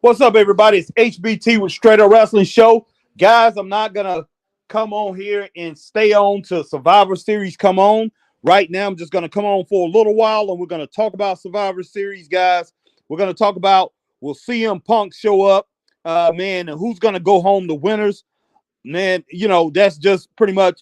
What's up, everybody? It's HBT with Straight Up Wrestling Show. Guys, I'm not going to come on here and stay on till Survivor Series come on. Right now, I'm just going to come on for a little while, and we're going to talk about Survivor Series, guys. We're going to talk about, will CM Punk show up, man, and who's going to go home the winners. Man, that's just pretty much,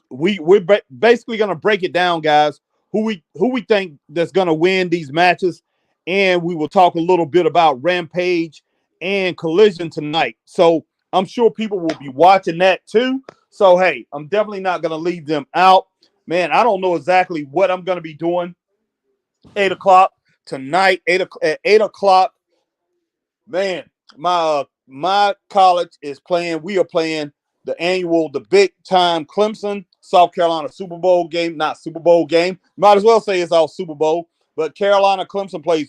we're basically going to break it down, guys, who we think that's going to win these matches. And we will talk a little bit about Rampage and Collision tonight. So I'm sure people will be watching that too. So, hey, I'm definitely not going to leave them out. Man, I don't know exactly what I'm going to be doing. 8 o'clock tonight, at 8 o'clock. Man, my college is playing. We are playing the big time Clemson, South Carolina Super Bowl game. Not Super Bowl game. Might as well say it's all Super Bowl. But Carolina Clemson play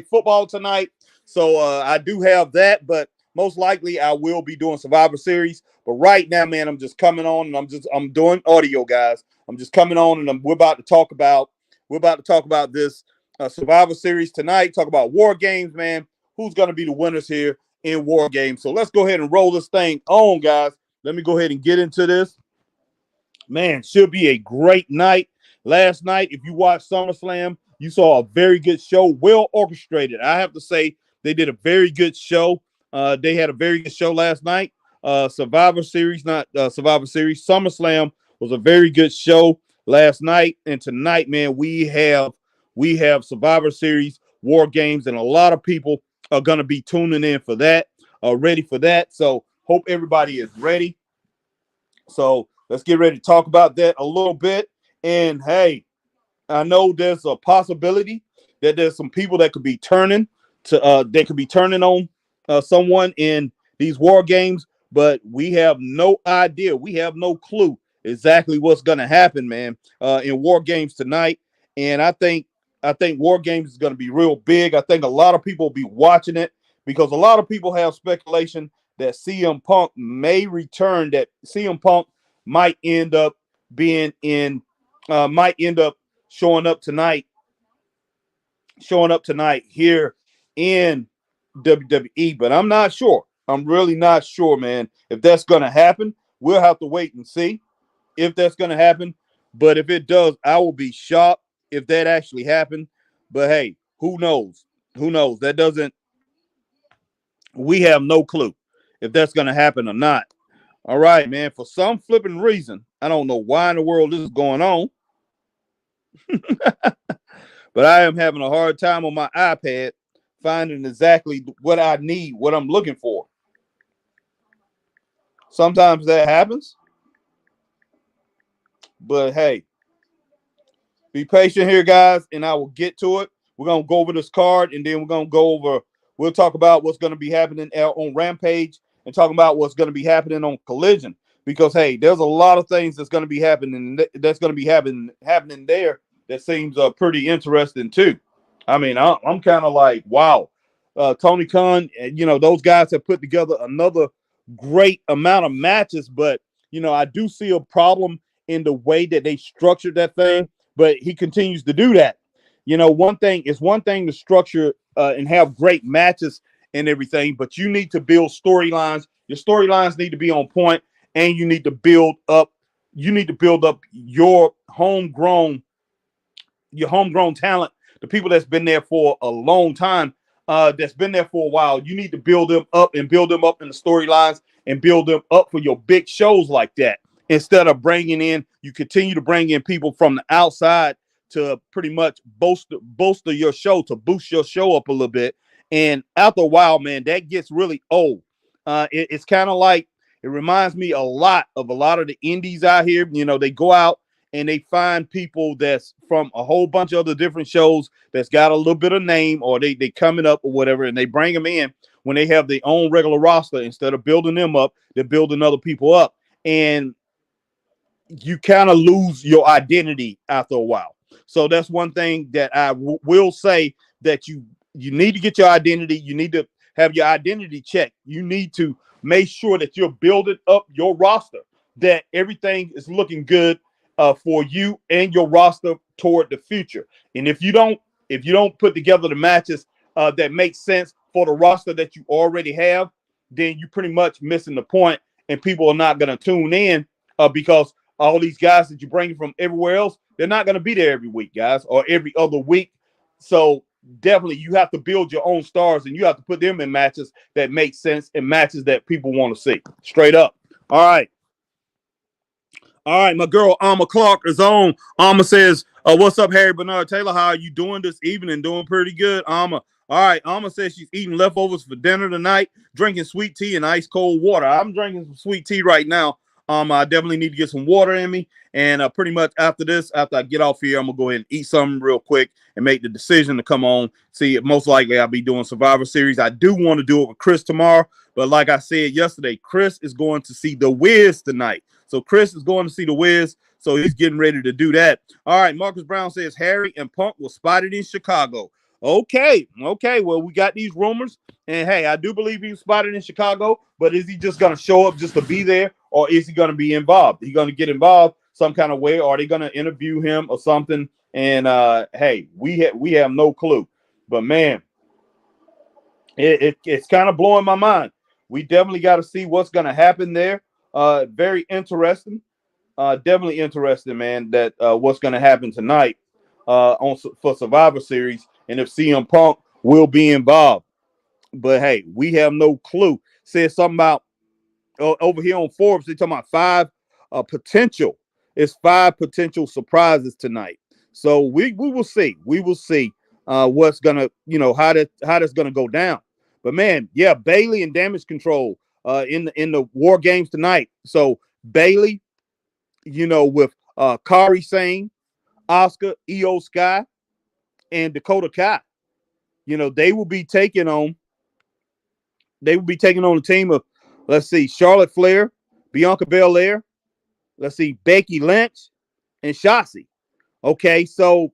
football tonight. So I do have that, but most likely I will be doing Survivor Series. But right now, man, I'm just coming on and I'm doing audio, guys. I'm just coming on and we're about to talk about this Survivor Series tonight. Talk about War Games, man. Who's going to be the winners here in War Games? So let's go ahead and roll this thing on, guys. Let me go ahead and get into this. Man, should be a great night. Last night, if you watched SummerSlam, you saw a very good show, well orchestrated. I have to say they did a very good show. They had a very good show last night. SummerSlam was a very good show last night. And tonight, man, we have Survivor Series, War Games, and a lot of people are going to be tuning in for that, ready for that. So hope everybody is ready. So let's get ready to talk about that a little bit. And hey, I know there's a possibility that there's some people that could be turning on someone in these War Games, but we have no idea. We have no clue exactly what's going to happen, man, in War Games tonight. And I think War Games is going to be real big. I think a lot of people will be watching it because a lot of people have speculation that CM Punk may return, that CM Punk might end up showing up tonight here in WWE, but I'm not sure. I'm really not sure, man. If that's going to happen, we'll have to wait and see if that's going to happen. But if it does, I will be shocked if that actually happened. But hey, who knows? Who knows? We have no clue if that's going to happen or not. All right, man. For some flipping reason, I don't know why in the world this is going on. But I am having a hard time on my iPad finding exactly what I need, what I'm looking for. Sometimes that happens. But hey, be patient here, guys, and I will get to it. We're going to go over this card, and then we'll talk about what's going to be happening on Rampage and talk about what's going to be happening on Collision. Because, hey, there's a lot of things that's going to be happening there that seems pretty interesting too. I mean, I'm kind of like, wow. Tony Khan, those guys have put together another great amount of matches, but, I do see a problem in the way that they structured that thing, but he continues to do that. One thing to structure and have great matches and everything, but you need to build storylines. Your storylines need to be on point, and you need to build up your homegrown talent, the people that's been there for a long time, that's been there for a while. You need to build them up in the storylines and build them up for your big shows like that. Instead of you continue to bring in people from the outside to pretty much bolster your show, to boost your show up a little bit. And after a while, man, that gets really old. It's kind of like, it reminds me a lot of the indies out here. They go out and they find people that's from a whole bunch of other different shows that's got a little bit of name, or they coming up or whatever, and they bring them in when they have their own regular roster. Instead of building them up, they're building other people up. And you kind of lose your identity after a while. So that's one thing that I will say, that you need to get your identity. You need to have your identity checked. You need to make sure that you're building up your roster, that everything is looking good for you and your roster toward the future. And if you don't put together the matches that make sense for the roster that you already have, then you're pretty much missing the point, and people are not going to tune in because all these guys that you bring from everywhere else, they're not going to be there every week, guys, or every other week. So definitely you have to build your own stars, and you have to put them in matches that make sense and matches that people want to see. Straight up. All right. All right, my girl Alma Clark is on. Alma says, what's up, Harry Bernard Taylor? How are you doing this evening? Doing pretty good, Alma. All right, Alma says she's eating leftovers for dinner tonight, drinking sweet tea and ice cold water. I'm drinking some sweet tea right now. I definitely need to get some water in me. And pretty much after this, after I get off here, I'm going to go ahead and eat something real quick and make the decision to come on. See, most likely I'll be doing Survivor Series. I do want to do it with Chris tomorrow. But like I said yesterday, Chris is going to see The Wiz tonight. So Chris is going to see The Wiz. So he's getting ready to do that. All right, Marcus Brown says Harry and Punk were spotted in Chicago. Okay. Well, we got these rumors. And, hey, I do believe he was spotted in Chicago. But is he just going to show up just to be there? Or is he going to be involved? Is he going to get involved some kind of way? Or are they going to interview him or something? And, hey, we have no clue. But, man, it's kind of blowing my mind. We definitely got to see what's going to happen there. Very interesting. Definitely interesting, man, that what's going to happen tonight for Survivor Series and if CM Punk will be involved. But, hey, we have no clue. Said something about over here on Forbes, they're talking about five potential surprises tonight. So we will see. We will see what's going to, how that's going to go down. But, man, yeah, Bailey and Damage Control in the War Games tonight. So Bailey, with Kari Sane, Asuka, Io Sky, and Dakota Kai, they will be taking on the team of, let's see, Charlotte Flair, Bianca Belair, let's see, Becky Lynch, and Shotzi. Okay, so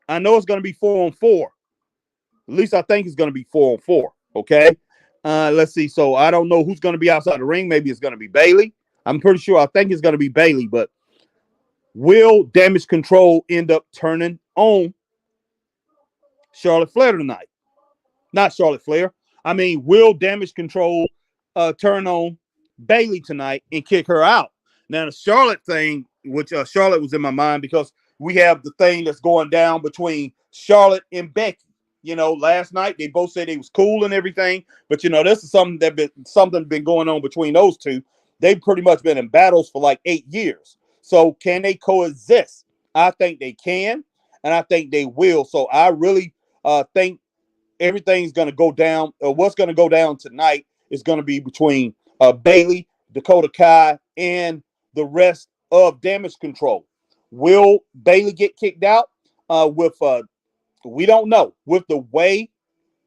I know it's going to be 4-on-4. At least I think it's going to be 4-on-4. Okay. Let's see. So I don't know who's going to be outside the ring. Maybe it's going to be Bailey. I'm pretty sure. I think it's going to be Bailey. But will Damage Control end up turning on Charlotte Flair tonight? Not Charlotte Flair. I mean, will Damage Control turn on Bailey tonight and kick her out? Now, the Charlotte thing, which Charlotte was in my mind because we have the thing that's going down between Charlotte and Becky. Last night they both said it was cool and everything, but this is something been going on between those two. They've pretty much been in battles for like 8 years. So can they coexist? I think they can, and I think they will. So I really think everything's going to go down. What's going to go down tonight is going to be between Bailey, Dakota Kai, and the rest of Damage Control. Will Bailey get kicked out we don't know. With the way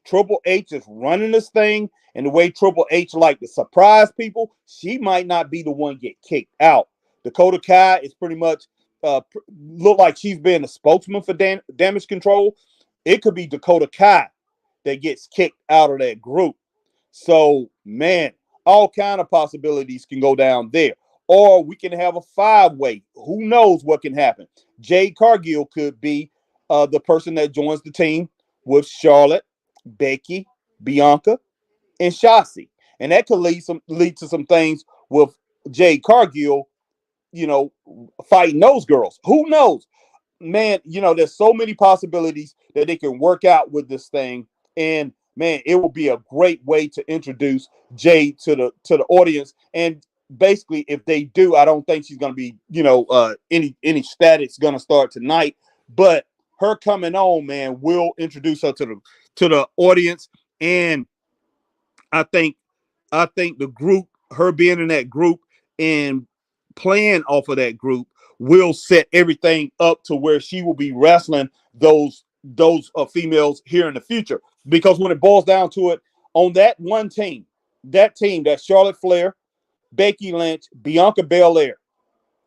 Triple H is running this thing and the way Triple H like to surprise people, she might not be the one get kicked out. Dakota Kai is pretty much look like she's been a spokesman for Damage Control. It could be Dakota Kai that gets kicked out of that group. So, man, all kind of possibilities can go down there. Or we can have a 5-way. Who knows what can happen? Jade Cargill could be the person that joins the team with Charlotte, Becky, Bianca, and Shotzi. And that could lead to some things with Jade Cargill, fighting those girls. Who knows? Man, there's so many possibilities that they can work out with this thing. And, man, it will be a great way to introduce Jade to the audience. And basically, if they do, I don't think she's going to be, any static's going to start tonight. But her coming on, man, will introduce her to the audience, and I think the group, her being in that group and playing off of that group, will set everything up to where she will be wrestling those females here in the future. Because when it boils down to it, on that one team, that's Charlotte Flair, Becky Lynch, Bianca Belair,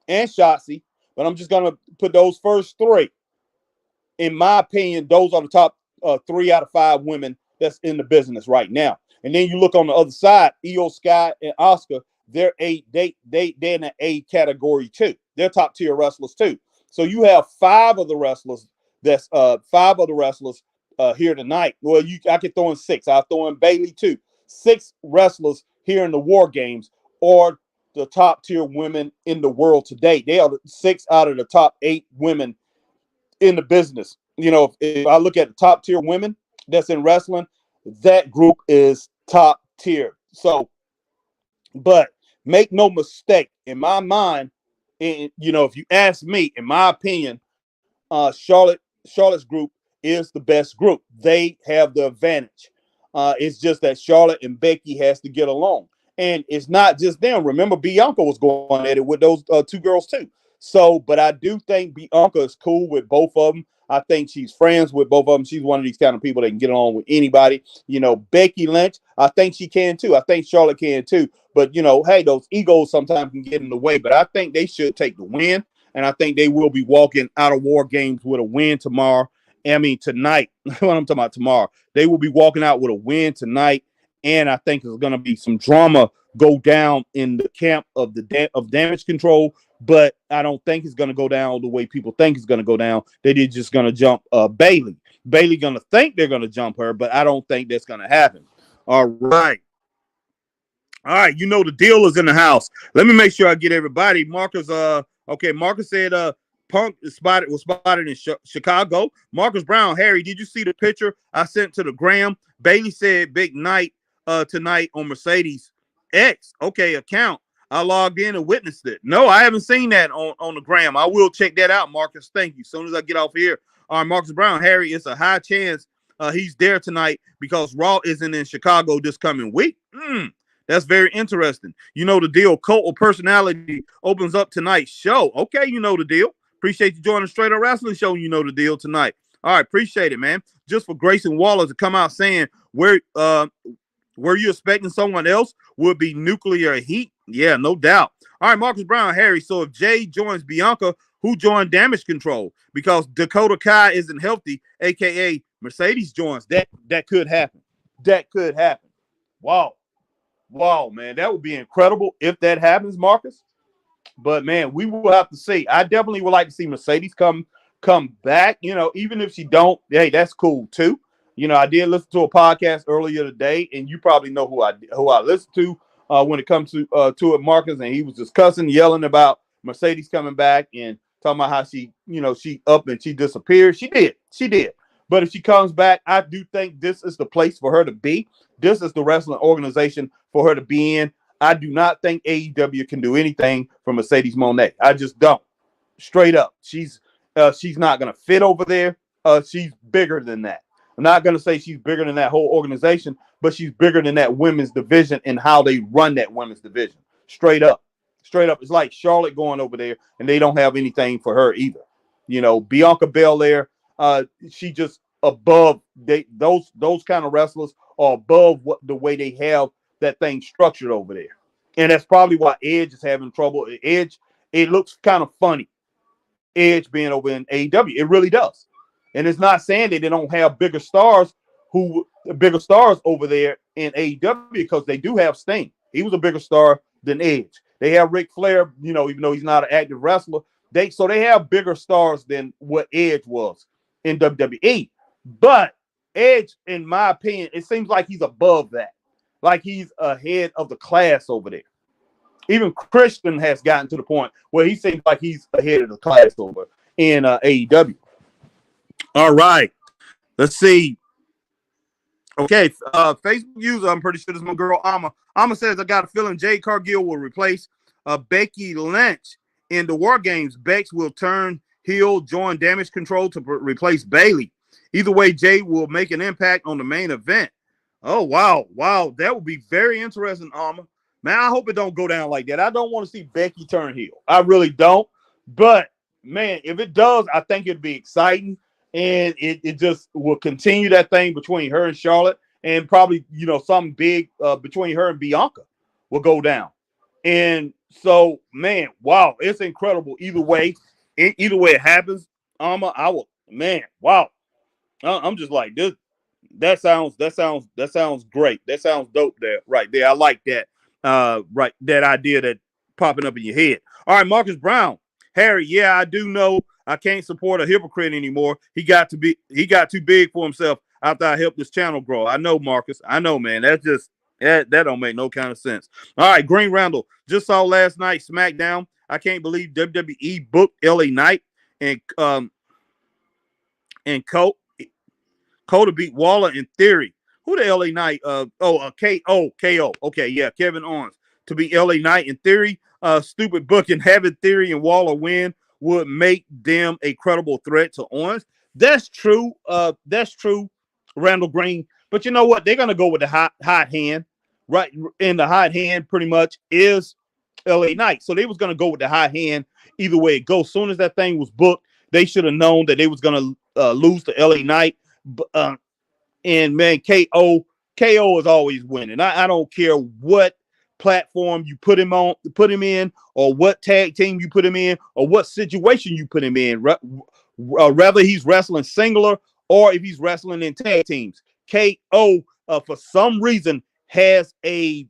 and Shotzi. But I'm just gonna put those first 3. In my opinion, those are the top 3 out of 5 women that's in the business right now. And then you look on the other side, Io Sky and Asuka, they're in the A category too. They're top tier wrestlers too. So you have 5 of the wrestlers here tonight. Well, I could throw in 6. I'll throw in Bailey too. 6 wrestlers here in the War Games are the top tier women in the world today. They are 6 out of the top 8 women in the business. If I look at the top tier women that's in wrestling, that group is top tier. So, but make no mistake, in my mind, if you ask me, in my opinion, Charlotte's group is the best group. They have the advantage. It's just that Charlotte and Becky has to get along. And it's not just them. Remember, Bianca was going at it with those 2 girls too. So, but I do think Bianca is cool with both of them. I think she's friends with both of them. She's one of these kind of people that can get along with anybody. Becky Lynch, I think she can too. I think Charlotte can too. But, hey, those egos sometimes can get in the way. But I think they should take the win. And I think they will be walking out of War Games with a win tonight. What I'm talking about tomorrow. They will be walking out with a win tonight. And I think there's going to be some drama go down in the camp of Damage Control. But I don't think it's going to go down the way people think it's going to go down. They're just going to jump Bailey. Bailey going to think they're going to jump her, but I don't think that's going to happen. All right. The deal is in the house. Let me make sure I get everybody. Marcus said Punk was spotted in Chicago. Marcus Brown, Harry, did you see the picture I sent to the gram? Bailey said big night tonight on Mercedes X account. I logged in and witnessed it. No, I haven't seen that on the gram. I will check that out, Marcus. Thank you. As soon as I get off here. All right, Marcus Brown, Harry, it's a high chance he's there tonight because Raw isn't in Chicago this coming week. That's very interesting. The deal. Cult of Personality opens up tonight's show. Okay, the deal. Appreciate you joining the Straight Up Wrestling Show. The deal tonight. All right, appreciate it, man. Just for Grayson Waller to come out saying were you expecting someone else would be Nuclear Heat? Yeah, no doubt. All right, Marcus Brown, Harry. So if Jay joins Bianca, who joined Damage Control? Because Dakota Kai isn't healthy, a.k.a. Mercedes joins. That could happen. That could happen. Wow, man. That would be incredible if that happens, Marcus. But, man, we will have to see. I definitely would like to see Mercedes come back. Even if she don't, hey, that's cool, too. I did listen to a podcast earlier today, and you probably know who I listen to when it comes to it, Marcus, and he was just cussing, yelling about Mercedes coming back and talking about how she up and she disappeared. She did. But if she comes back, I do think this is the place for her to be. This is the wrestling organization for her to be in. I do not think AEW can do anything for Mercedes Moné. I just don't. Straight up. She's not going to fit over there. She's bigger than that. I'm not going to say she's bigger than that whole organization, but she's bigger than that women's division and how they run that women's division. Straight up. It's like Charlotte going over there, and they don't have anything for her either. Bianca Belair, she just above those kind of wrestlers are above the way they have that thing structured over there. And that's probably why Edge is having trouble. Edge, it looks kind of funny. Edge being over in AEW. It really does. And it's not saying that they don't have bigger stars over there in AEW because they do have Sting. He was a bigger star than Edge. They have Ric Flair, even though he's not an active wrestler. They have bigger stars than what Edge was in WWE. But Edge, in my opinion, it seems like he's above that. Like he's ahead of the class over there. Even Christian has gotten to the point where he seems like he's ahead of the class over in AEW. All right. Let's see. Okay. Facebook user, I'm pretty sure this is my girl, Alma. Alma says, I got a feeling Jade Cargill will replace Becky Lynch in the War Games. Bex will turn heel, join Damage Control to replace Bailey. Either way, Jade will make an impact on the main event. Oh, wow. That would be very interesting, Alma. Man, I hope it don't go down like that. I don't want to see Becky turn heel. I really don't. But, man, if it does, I think it'd be exciting. And it just will continue that thing between her and Charlotte. And probably, something big between her and Bianca will go down. And so, man, wow, it's incredible. Either way it happens, Alma, wow. I'm just like, this. That sounds great. That sounds dope there, right there. I like that. Right, that idea that popping up in your head. All right, Marcus Brown. Harry, yeah, I do know I can't support a hypocrite anymore. He got too big for himself. after I help this channel grow. I know, Marcus. I know, man. That's just that don't make no kind of sense. All right, Green Randall. Just saw last night SmackDown. I can't believe WWE booked LA Knight and Cole to beat Waller in Theory. Who the LA Knight? KO. Okay, yeah, Kevin Owens to beat LA Knight in Theory. Stupid booking. Having Theory and Waller win would make them a credible threat to Owens. That's true. That's true, Randall Green. But you know what? They're gonna go with the hot hand, right? And the hot hand pretty much is LA Knight. So they was gonna go with the hot hand either way it goes. As soon as that thing was booked, they should have known that they was gonna lose to LA Knight. And man, KO is always winning. I don't care what platform you put him in, or what tag team you put him in, or what situation you put him in. Whether he's wrestling singular or if he's wrestling in tag teams. KO for some reason has he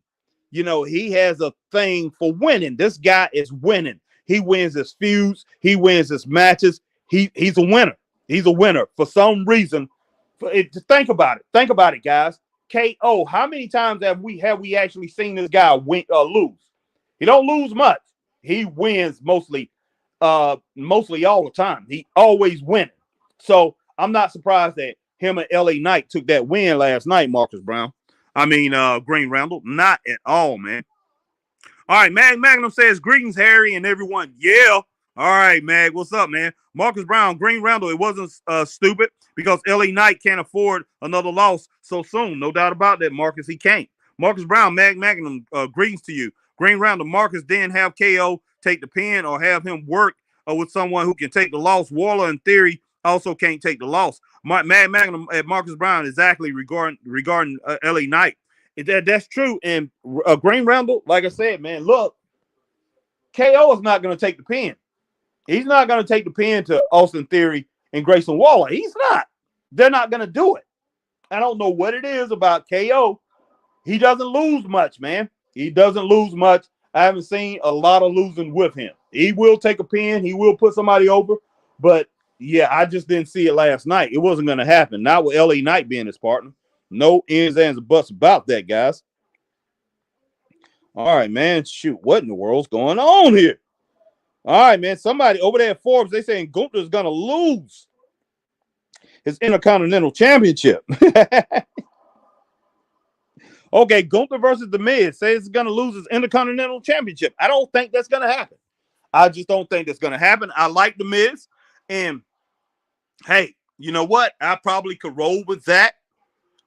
has a thing for winning. This guy is winning. He wins his feuds. He wins his matches. He's a winner. He's a winner for some reason. Think about it. Think about it, guys. KO. How many times have we actually seen this guy lose? He don't lose much. He wins mostly all the time. He always winning. So I'm not surprised that him and LA Knight took that win last night, Marcus Brown. Green Randall. Not at all, man. All right, Magnum says, greetings, Harry and everyone. Yeah. All right, Mag. What's up, man? Marcus Brown, Green Randall. It wasn't stupid because LA Knight can't afford another loss so soon. No doubt about that, Marcus. He can't. Marcus Brown, Magnum, greetings to you. Green Randall, Marcus didn't have KO take the pin or have him work with someone who can take the loss. Waller, in theory, also can't take the loss. Magnum at Marcus Brown, exactly regarding LA Knight. That's true. And Green Randall, like I said, man, look, KO is not going to take the pin. He's not going to take the pin to Austin Theory and Grayson Waller. He's not. They're not going to do it. I don't know what it is about KO. He doesn't lose much, man. He doesn't lose much. I haven't seen a lot of losing with him. He will take a pin. He will put somebody over. But, yeah, I just didn't see it last night. It wasn't going to happen. Not with LA Knight being his partner. No ins, ands, or buts about that, guys. All right, man. Shoot, what in the world's going on here? All right, man. Somebody over there at Forbes, they saying Gunther's going to lose his Intercontinental Championship. Okay, Gunther versus The Miz says he's going to lose his Intercontinental Championship. I don't think that's going to happen. I just don't think that's going to happen. I like The Miz. And, hey, you know what? I probably could roll with that.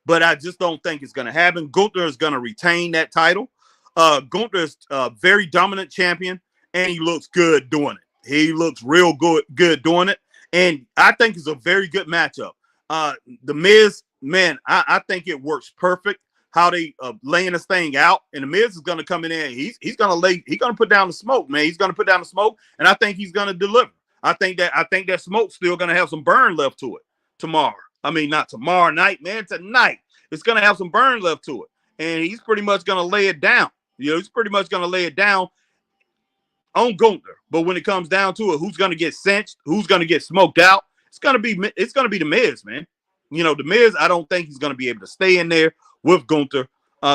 But I just don't think it's going to happen. Gunther is going to retain that title. Gunther is a very dominant champion, and he looks good doing it. He looks real good doing it. And I think it's a very good matchup. The Miz, man, I think it works perfect how they laying this thing out. And the Miz is going to come in there. He's going to put down the smoke, man. He's going to put down the smoke, and I think he's going to deliver. I think that smoke's still going to have some burn left to it tomorrow. I mean, not tomorrow night, man. Tonight, it's going to have some burn left to it. And he's pretty much going to lay it down. He's pretty much going to lay it down on Gunther. But when it comes down to it, who's going to get cinched? Who's going to get smoked out? It's going to be The Miz, man. The Miz, I don't think he's going to be able to stay in there with Gunther.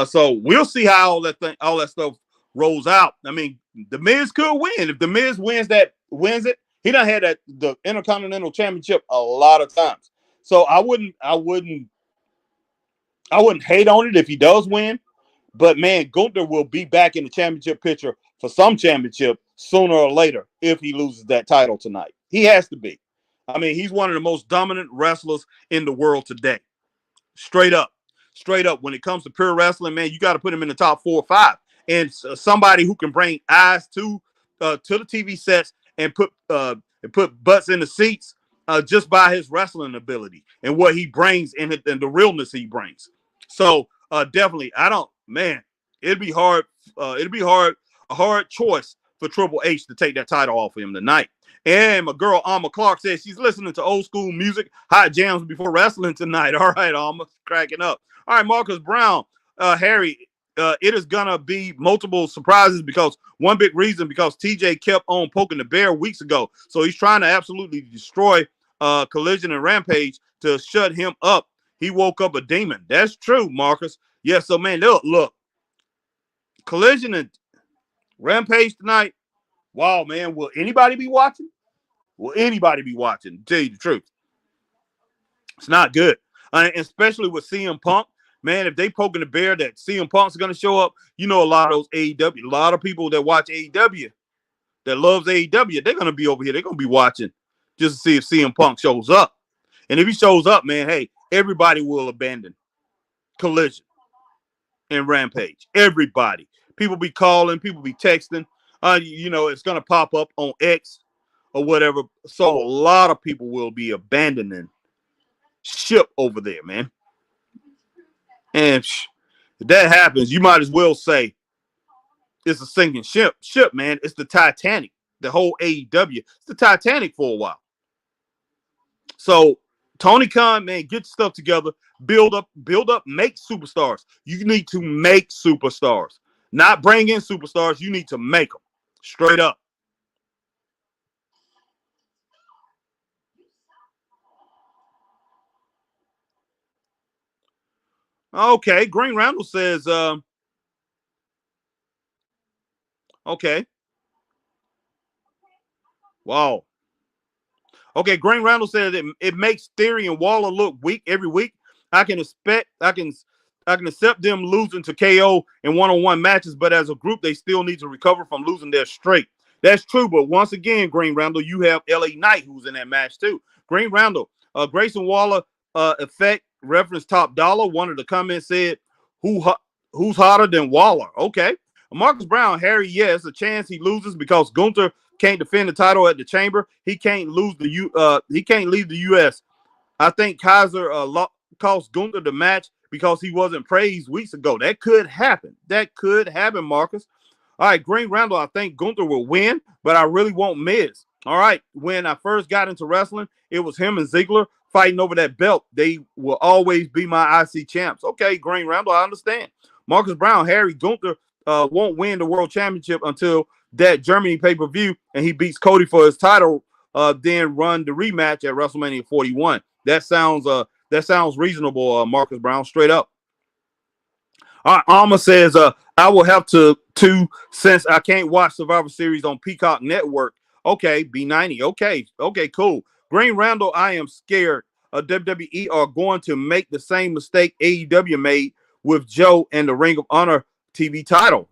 So we'll see how all that stuff rolls out. I mean, The Miz could win. If The Miz wins it, he done had the Intercontinental Championship a lot of times. So I wouldn't hate on it if he does win, but man, Gunther will be back in the championship picture for some championship sooner or later if he loses that title tonight. He has to be. I mean, he's one of the most dominant wrestlers in the world today. Straight up. When it comes to pure wrestling, man, you got to put him in the top 4 or 5. And somebody who can bring eyes to the TV sets and put butts in the seats just by his wrestling ability and what he brings and the realness he brings. So definitely, it'd be hard. A hard choice for Triple H to take that title off of him tonight. And my girl Alma Clark says she's listening to old school music, hot jams before wrestling tonight. All right, Alma, cracking up. All right, Marcus Brown, Harry, it is gonna be multiple surprises because TJ kept on poking the bear weeks ago. So he's trying to absolutely destroy Collision and Rampage to shut him up. He woke up a demon. That's true, Marcus. Yeah, so man, look. Collision and Rampage tonight. Wow, man. Will anybody be watching? Will anybody be watching? To tell you the truth. It's not good. Especially with CM Punk. Man, if they poking the bear that CM Punk's going to show up, you know, a lot of those AEW, a lot of people that watch AEW, that loves AEW, they're going to be over here. They're going to be watching just to see if CM Punk shows up. And if he shows up, man, hey, everybody will abandon Collision and Rampage. Everybody. People be calling, people be texting. You know, it's going to pop up on X or whatever. So a lot of people will be abandoning ship over there, man. And if that happens, you might as well say it's a sinking ship, man. It's the Titanic. The whole AEW. It's the Titanic for a while. So Tony Khan, man, get your stuff together, build up, make superstars. You need to make superstars. Not bring in superstars. You need to make them. Straight up. Okay, Green Randall says, okay. Wow. Okay, Green Randall says it makes Theory and Waller look weak every week. I can accept them losing to KO in one-on-one matches, but as a group, they still need to recover from losing their streak. That's true, but once again, Green Randall, you have LA Knight who's in that match too. Green Randall, Grayson Waller effect reference Top Dollar. One of the comments said, who's hotter than Waller? Okay. Marcus Brown, Harry, yes, a chance he loses because Gunther can't defend the title at the Chamber. He can't leave the U.S. I think Kaiser cost Gunther the match because he wasn't praised weeks ago. That could happen. Marcus. All right, Green Randall, I think Gunther will win, but I really want Miz. All right, when I first got into wrestling, it was him and Ziggler fighting over that belt. They will always be my IC champs. Okay, Green Randall, I understand. Marcus Brown, Harry, Gunther won't win the world championship until that Germany pay-per-view, and he beats Cody for his title, then run the rematch at WrestleMania 41. That sounds reasonable, Marcus Brown, straight up. All right, Alma says, I will have to since I can't watch Survivor Series on Peacock Network. Okay, B90. Okay, cool. Green Randall, I am scared WWE are going to make the same mistake AEW made with Joe and the Ring of Honor TV title.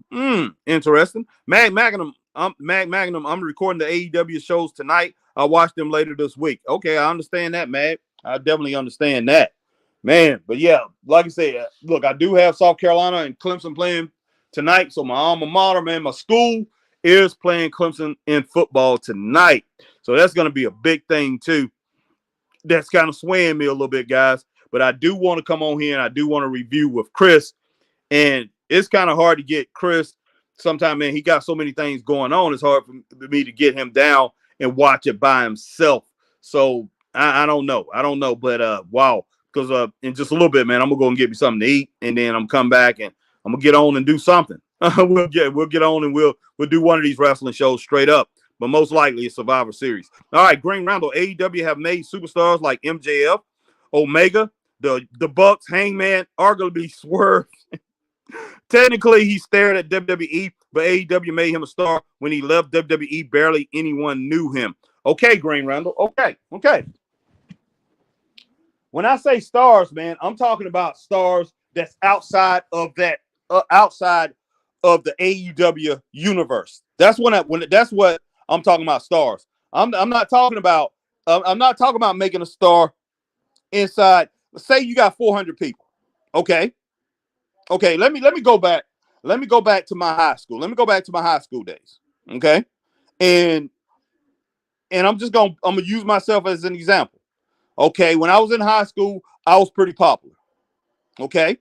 Interesting. Mag Magnum, I'm recording the AEW shows tonight. I'll watch them later this week. Okay, I understand that, Mag. I definitely understand that. Man, but yeah, like I said, look, I do have South Carolina and Clemson playing tonight. So my alma mater, man, my school is playing Clemson in football tonight. So that's going to be a big thing too. That's kind of swaying me a little bit, guys. But I do want to come on here and I do want to review with Chris. And it's kind of hard to get Chris. Sometimes, man, he got so many things going on. It's hard for me to get him down and watch it by himself. So I don't know. But wow. Because in just a little bit, man, I'm gonna go and get me something to eat, and then I'm come back and I'm gonna get on and do something. we'll get on and we'll do one of these wrestling shows straight up. But most likely it's Survivor Series. All right, Green Randall, AEW have made superstars like MJF, Omega, the Bucks, Hangman, arguably Swerve. Technically, he stared at WWE, but AEW made him a star when he left WWE. Barely anyone knew him. Okay, Green Randall. Okay. When I say stars, man, I'm talking about stars that's outside of that, outside of the AEW universe. That's that's what I'm talking about. Stars. I'm not talking about. I'm not talking about making a star inside. Say you got 400 people. Okay. Let me go back. Let me go back to my high school. Let me go back to my high school days. Okay, and I'm gonna use myself as an example. Okay, when I was in high school, I was pretty popular. Okay,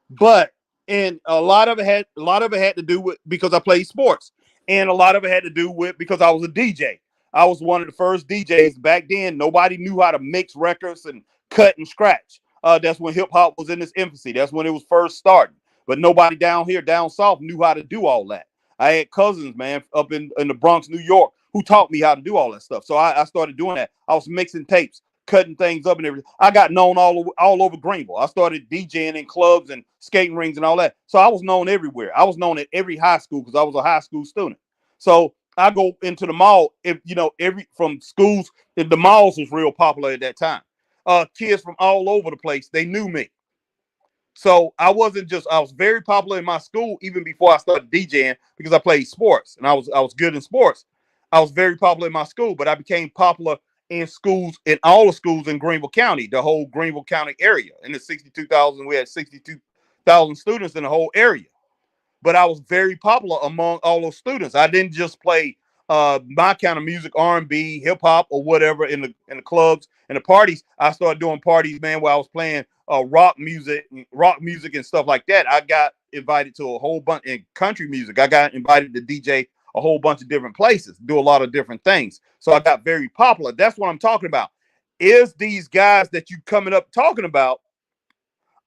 but and a lot of it had to do with because I played sports, and a lot of it had to do with because I was a DJ. I was one of the first DJs back then. Nobody knew how to mix records and cut and scratch. That's when hip hop was in its infancy. That's when it was first starting. But nobody down here, down south, knew how to do all that. I had cousins, man, up in the Bronx, New York, who taught me how to do all that stuff. So I started doing that. I was mixing tapes, cutting things up and everything. I got known all over Greenville. I started DJing in clubs and skating rings and all that. So I was known everywhere. I was known at every high school because I was a high school student. So I go into the mall, if you know, from schools, the malls was real popular at that time. Kids from all over the place, they knew me. So I was very popular in my school even before I started DJing because I played sports and I was good in sports. I was very popular in my school, but I became popular in schools, in all the schools in Greenville County, the whole Greenville County area. In the 62,000, we had 62,000 students in the whole area. But I was very popular among all those students. I didn't just play my kind of music, R&B, hip hop, or whatever in the clubs and the parties. I started doing parties, man, where I was playing rock music and stuff like that. I got invited to a whole bunch in country music. I got invited to DJ a whole bunch of different places, do a lot of different things. So I got very popular. That's what I'm talking about. Is these guys that you coming up talking about,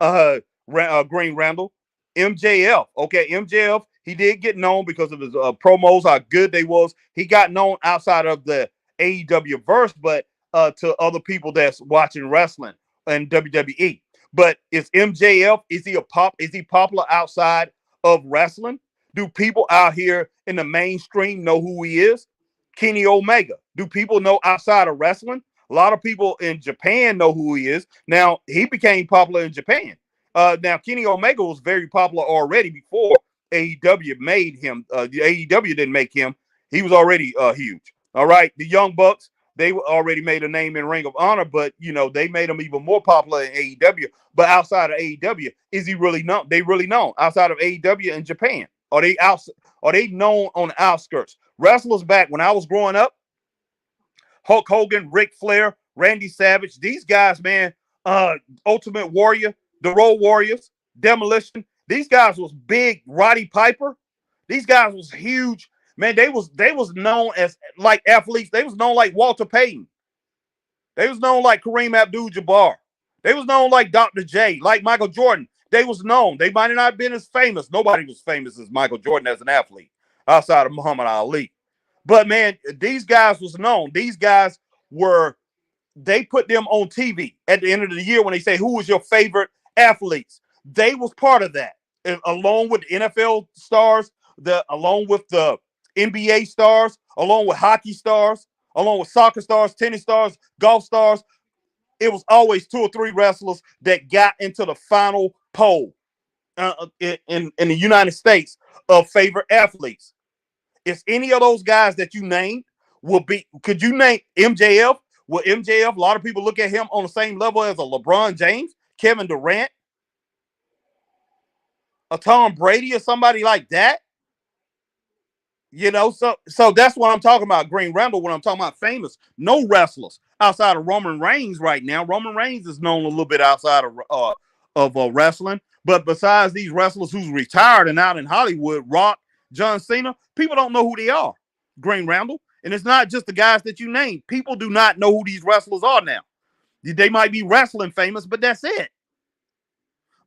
Green Randall, MJF. Okay, MJF, he did get known because of his promos, how good they was. He got known outside of the AEW verse, but to other people that's watching wrestling and WWE. But is MJF, is he popular outside of wrestling? Do people out here in the mainstream know who he is? Kenny Omega. Do people know outside of wrestling? A lot of people in Japan know who he is. Now, he became popular in Japan. Now, Kenny Omega was very popular already before AEW made him. The AEW didn't make him. He was already huge. All right. The Young Bucks, they already made a name in Ring of Honor, but, you know, they made him even more popular in AEW. But outside of AEW, is he really known? They really known outside of AEW in Japan? Are they known on the outskirts? Wrestlers back when I was growing up, Hulk Hogan, Ric Flair, Randy Savage, these guys, man, Ultimate Warrior, the Road Warriors, Demolition. These guys was big. Roddy Piper. These guys was huge. Man, they was known as like athletes. They was known like Walter Payton. They was known like Kareem Abdul-Jabbar. They was known like Dr. J, like Michael Jordan. They was known. They might have not been as famous. Nobody was famous as Michael Jordan as an athlete outside of Muhammad Ali. But, man, these guys was known. These guys they put them on TV at the end of the year when they say, who was your favorite athletes? They was part of that, and along with the NFL stars, along with the NBA stars, along with hockey stars, along with soccer stars, tennis stars, golf stars. It was always 2 or 3 wrestlers that got into the final poll in the United States of favorite athletes. Is any of those guys that you named could you name MJF? Will MJF, a lot of people look at him on the same level as a LeBron James, Kevin Durant, a Tom Brady, or somebody like that? You know, so that's what I'm talking about, Green Randall, when I'm talking about famous. No wrestlers outside of Roman Reigns right now. Roman Reigns is known a little bit outside of wrestling. But besides these wrestlers who's retired and out in Hollywood, Rock, John Cena, people don't know who they are, Green Randall. And it's not just the guys that you named. People do not know who these wrestlers are now. They might be wrestling famous, but that's it.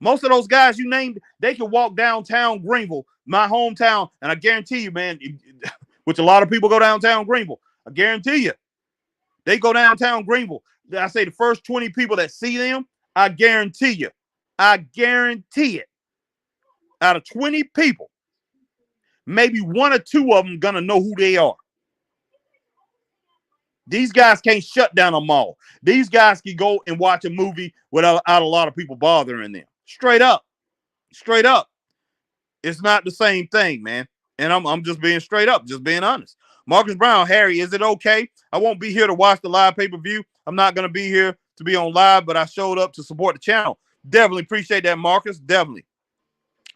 Most of those guys you named, they can walk downtown Greenville, my hometown, and I guarantee you, man, which a lot of people go downtown Greenville, I guarantee you, they go downtown Greenville. I say the first 20 people that see them, I guarantee it, out of 20 people, maybe 1 or 2 of them gonna know who they are. These guys can't shut down a mall. These guys can go and watch a movie without a lot of people bothering them. Straight up. It's not the same thing, man. And I'm just being straight up, just being honest. Marcus Brown, Harry, is it okay? I won't be here to watch the live pay-per-view. I'm not going to be here to be on live, but I showed up to support the channel. Definitely appreciate that, Marcus. Definitely.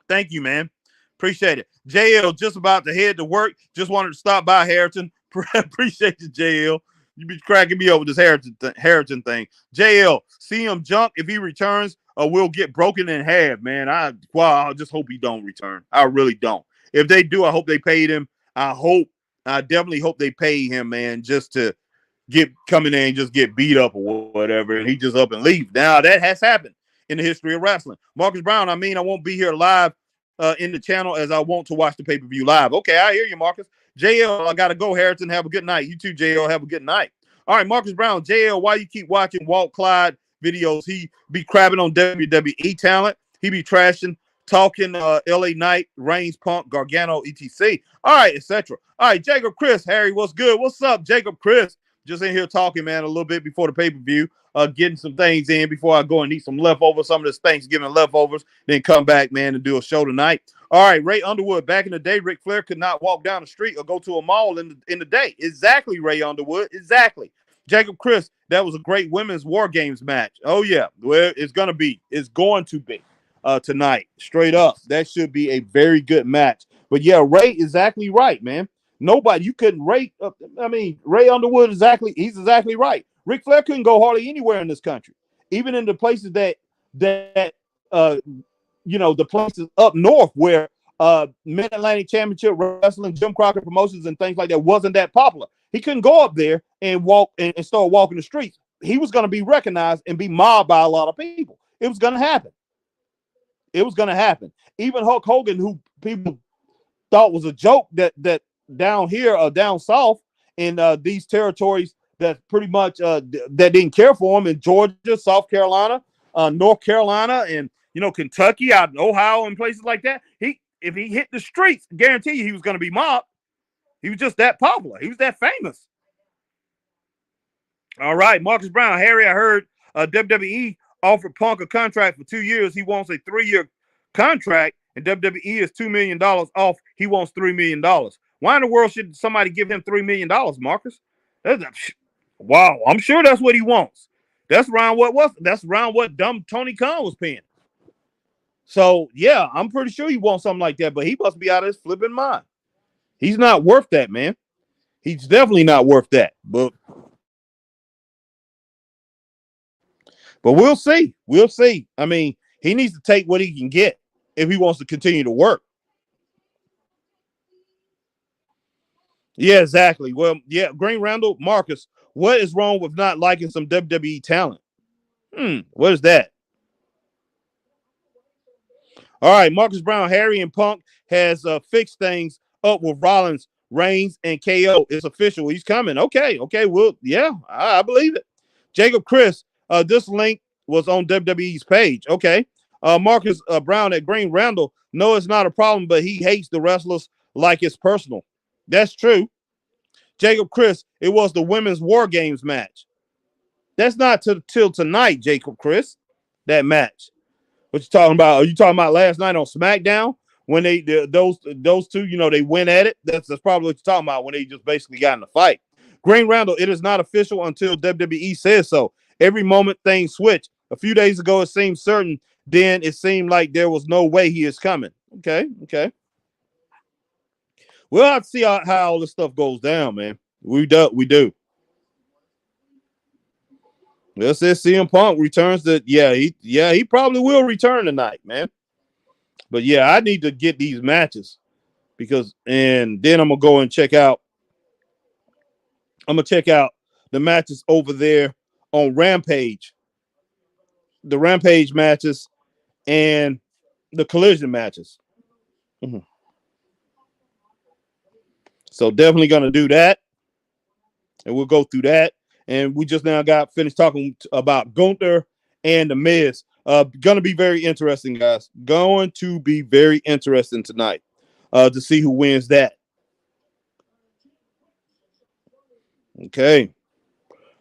Thank you, man. Appreciate it. JL, just about to head to work. Just wanted to stop by, Harrington. Appreciate you, JL. You be cracking me over this Harrington thing. JL, see him jump. If he returns, we'll get broken in half, man. I just hope he don't return. I really don't. If they do, I hope they paid him. I definitely hope they pay him, man, just to come in there and just get beat up or whatever, and he just up and leave. Now, that has happened in the history of wrestling. Marcus Brown, I won't be here live in the channel as I want to watch the pay-per-view live. Okay, I hear you, Marcus. JL, I got to go, Harrington. Have a good night. You too, JL. Have a good night. All right, Marcus Brown, JL, why you keep watching Walt Clyde videos? He be crabbing on WWE talent. He be trashing, talking LA Knight, Reigns, Punk, Gargano, etc. All right, etc. All right, Jacob Chris, Harry, what's good? What's up, Jacob Chris? Just in here talking, man, a little bit before the pay-per-view, getting some things in before I go and eat some leftovers, some of this Thanksgiving leftovers, then come back, man, and do a show tonight. All right, Ray Underwood, back in the day, Ric Flair could not walk down the street or go to a mall in the day. Exactly, Ray Underwood, exactly. Jacob Chris, that was a great women's War Games match. Oh, yeah, well, it's going to be tonight, straight up. That should be a very good match. But, yeah, Ray is exactly right, man. Nobody, you couldn't rate. Ray Underwood he's exactly right. Ric Flair couldn't go hardly anywhere in this country, even in the places that the places up north where Mid-Atlantic Championship Wrestling, Jim Crockett Promotions, and things like that wasn't that popular. He couldn't go up there and walk and start walking the streets. He was going to be recognized and be mobbed by a lot of people. It was going to happen. It was going to happen. Even Hulk Hogan, who people thought was a joke, that down here or down south in these territories that pretty much that didn't care for him in Georgia, South Carolina, North Carolina, and Kentucky, out in Ohio, and places like that. If he hit the streets, I guarantee you he was going to be mobbed. He was just that popular. He was that famous. All right, Marcus Brown, Harry, I heard WWE offered Punk a contract for 2 years. He wants a 3-year contract, and WWE is $2 million off. He wants $3 million. Why in the world should somebody give him $3 million, Marcus? Wow, I'm sure that's what he wants. That's around what dumb Tony Khan was paying. So, yeah, I'm pretty sure he wants something like that, but he must be out of his flipping mind. He's not worth that, man. He's definitely not worth that. But we'll see. We'll see. I mean, he needs to take what he can get if he wants to continue to work. Yeah, exactly. Well, yeah, Green Randall, Marcus, what is wrong with not liking some WWE talent? What is that? All right, Marcus Brown, Harry, and Punk has fixed things up with Rollins, Reigns, and KO. It's official. He's coming. Okay. Well, yeah, I believe it. Jacob Chris, this link was on WWE's page. Okay. Marcus Brown at Green Randall, no, it's not a problem, but he hates the wrestlers like it's personal. That's true. Jacob Chris, it was the women's War Games match. That's not till tonight, Jacob Chris, that match. What you talking about? Are you talking about last night on SmackDown when those two, they went at it? That's probably what you're talking about, when they just basically got in a fight. Green Randall, it is not official until WWE says so. Every moment things switch. A few days ago, it seemed certain. Then it seemed like there was no way he is coming. Okay. We'll have to see how all this stuff goes down, man. We do. Let's say CM Punk returns he probably will return tonight, man. But yeah, I need to get these matches and then I'm gonna go and check out. I'm gonna check out the matches over there on Rampage, the Rampage matches and the Collision matches. Mm-hmm. So definitely gonna do that, and we'll go through that. And we just now got finished talking about Gunther and The Miz. Going to be very interesting, guys. Going to be very interesting tonight to see who wins that. Okay.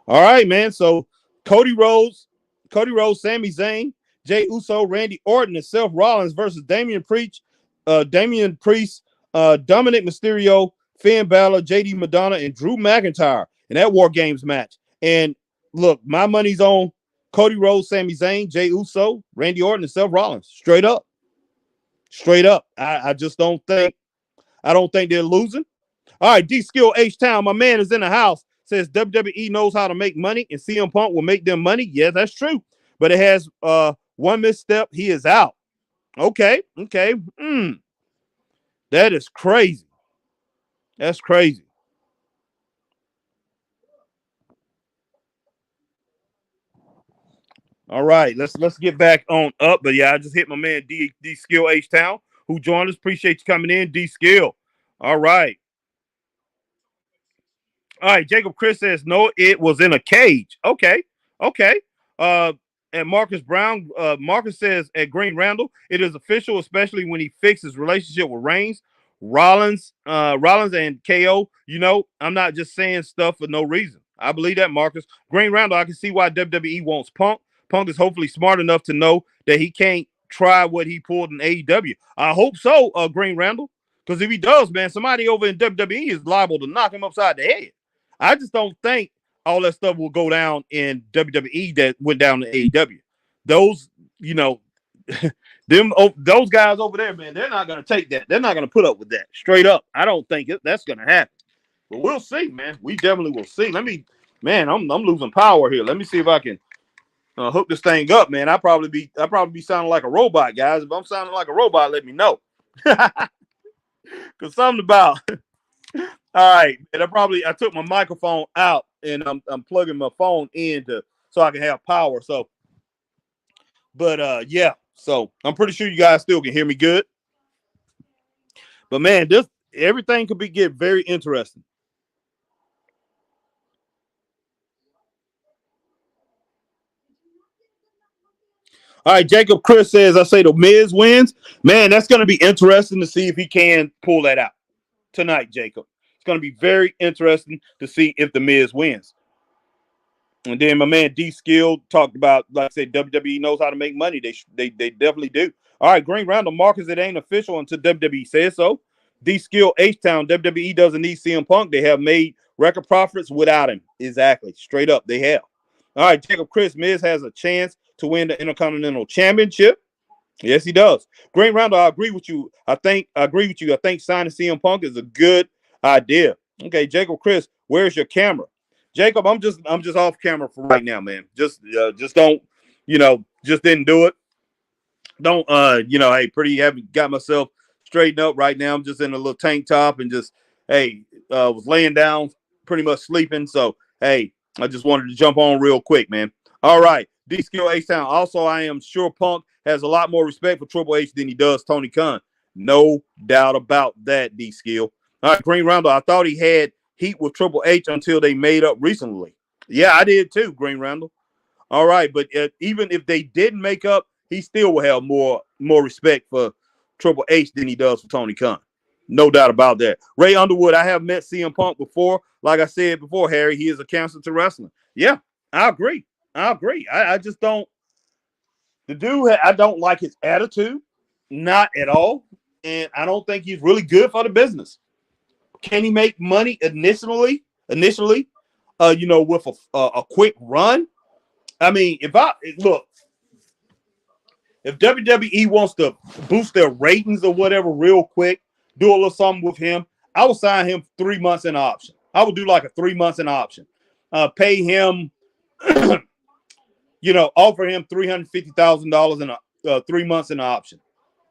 All right, man. So Cody Rhodes, Sami Zayn, Jey Uso, Randy Orton, and Seth Rollins versus Damian Priest, Dominic Mysterio, Finn Balor, JD Madonna, and Drew McIntyre in that War Games match. And look, my money's on Cody Rhodes, Sami Zayn, Jey Uso, Randy Orton, and Seth Rollins. Straight up. I just don't think they're losing. All right, D-Skill H-Town, my man is in the house. Says WWE knows how to make money and CM Punk will make them money. Yeah, that's true. But it has one misstep. He is out. Okay. That is crazy. That's crazy. All right, let's get back on up. But yeah, I just hit my man D Skill H Town who joined us. Appreciate you coming in, D Skill. All right. All right, Jacob Chris says no, it was in a cage. Okay, okay. Uh, and Marcus Brown, Marcus says at Green Randall, it is official, especially when he fixed his relationship with Reigns, Rollins, and KO. You know, I'm not just saying stuff for no reason. I believe that, Marcus. Green Randall, I can see why WWE wants Punk. Punk is hopefully smart enough to know that he can't try what he pulled in AEW. I hope so, Green Randall. Because if he does, man, somebody over in WWE is liable to knock him upside the head. I just don't think all that stuff will go down in WWE that went down in AEW. Those, you know, those guys over there, man, they're not going to take that. They're not going to put up with that. Straight up, I don't think that's going to happen. But we'll see, man. We definitely will see. Man, I'm losing power here. Let me see if I can hook this thing up, man. I probably be sounding like a robot, guys. If I'm sounding like a robot, let me know. Cause something about all right, man. I took my microphone out and I'm plugging my phone in so I can have power. So, but yeah. So I'm pretty sure you guys still can hear me good. But man, everything could get very interesting. All right, Jacob Chris says, I say the Miz wins. Man, that's going to be interesting to see if he can pull that out tonight, Jacob. It's going to be very interesting to see if the Miz wins. And then my man D Skill talked about, like I said, WWE knows how to make money. They definitely do. All right, Green Round, the markers, it ain't official until WWE says so. D Skill H Town, WWE doesn't need CM Punk. They have made record profits without him. Exactly. Straight up, they have. All right, Jacob Chris, Miz has a chance to win the Intercontinental Championship. Yes, he does. Green Roundel, I agree with you. I agree with you. I think signing CM Punk is a good idea. Okay, Jacob Chris, where's your camera? Jacob, I'm just off camera for right now, man. Just don't, just didn't do it. Don't hey, haven't got myself straightened up right now. I'm just in a little tank top and just was laying down, pretty much sleeping. So hey, I just wanted to jump on real quick, man. All right. D Skill H Town. Also, I am sure Punk has a lot more respect for Triple H than he does Tony Khan. No doubt about that, D Skill. All right, Green Roundel. I thought he had heat with Triple H until they made up recently. Yeah, I did too, Green Roundel. All right, but even if they didn't make up, he still will have more respect for Triple H than he does for Tony Khan. No doubt about that. Ray Underwood, I have met CM Punk before. Like I said before, Harry, he is a cancer to wrestling. Yeah, I agree. I just don't. The dude, I don't like his attitude, not at all, and I don't think he's really good for the business. Can he make money initially? With a quick run. I mean, if WWE wants to boost their ratings or whatever real quick, do a little something with him, I would sign him 3 months in option. I would do like a 3 months in option. Pay him, offer him $350,000 in 3 months in option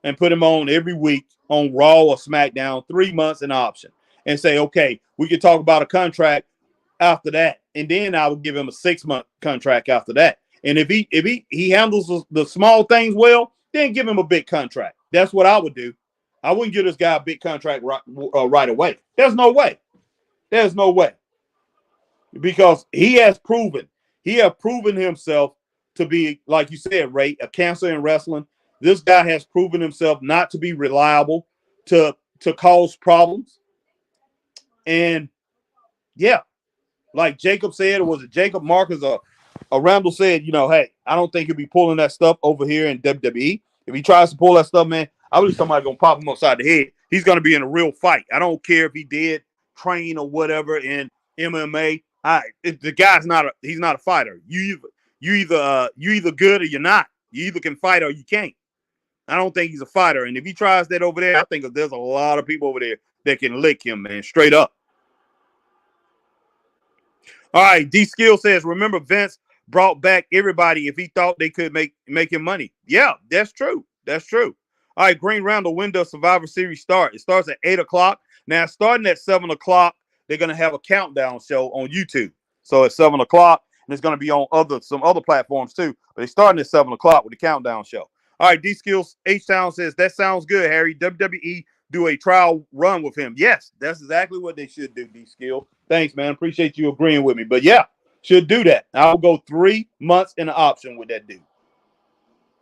and put him on every week on Raw or SmackDown, 3 months in option and say, okay, we can talk about a contract after that. And then I would give him a 6-month contract after that. And if he handles the small things well, then give him a big contract. That's what I would do. I wouldn't give this guy a big contract right away. There's no way. Because he has proven himself to be, like you said, Ray, a cancer in wrestling. This guy has proven himself not to be reliable, to cause problems. And yeah, like Jacob said, or was it Jacob Marcus or Randall said, hey, I don't think he'll be pulling that stuff over here in WWE. If he tries to pull that stuff, man, I believe somebody's going to pop him upside the head. He's going to be in a real fight. I don't care if he did train or whatever in MMA. The guy's he's not a fighter. You either good or you're not. You either can fight or you can't. I don't think he's a fighter. And if he tries that over there, I think there's a lot of people over there that can lick him, man, straight up. All right, D Skill says, remember Vince brought back everybody if he thought they could make him money. Yeah, that's true. All right, Green Roundel, when does Survivor Series start? It starts at 8 o'clock. Now, starting at 7 o'clock, they're going to have a countdown show on YouTube. So at 7 o'clock, and it's going to be on some other platforms too. But they're starting at 7 o'clock with the countdown show. All right, D Skills H-Town says, that sounds good, Harry. WWE do a trial run with him. Yes, that's exactly what they should do, D-Skill. Thanks, man. Appreciate you agreeing with me. But yeah, should do that. I'll go 3 months in an option with that dude.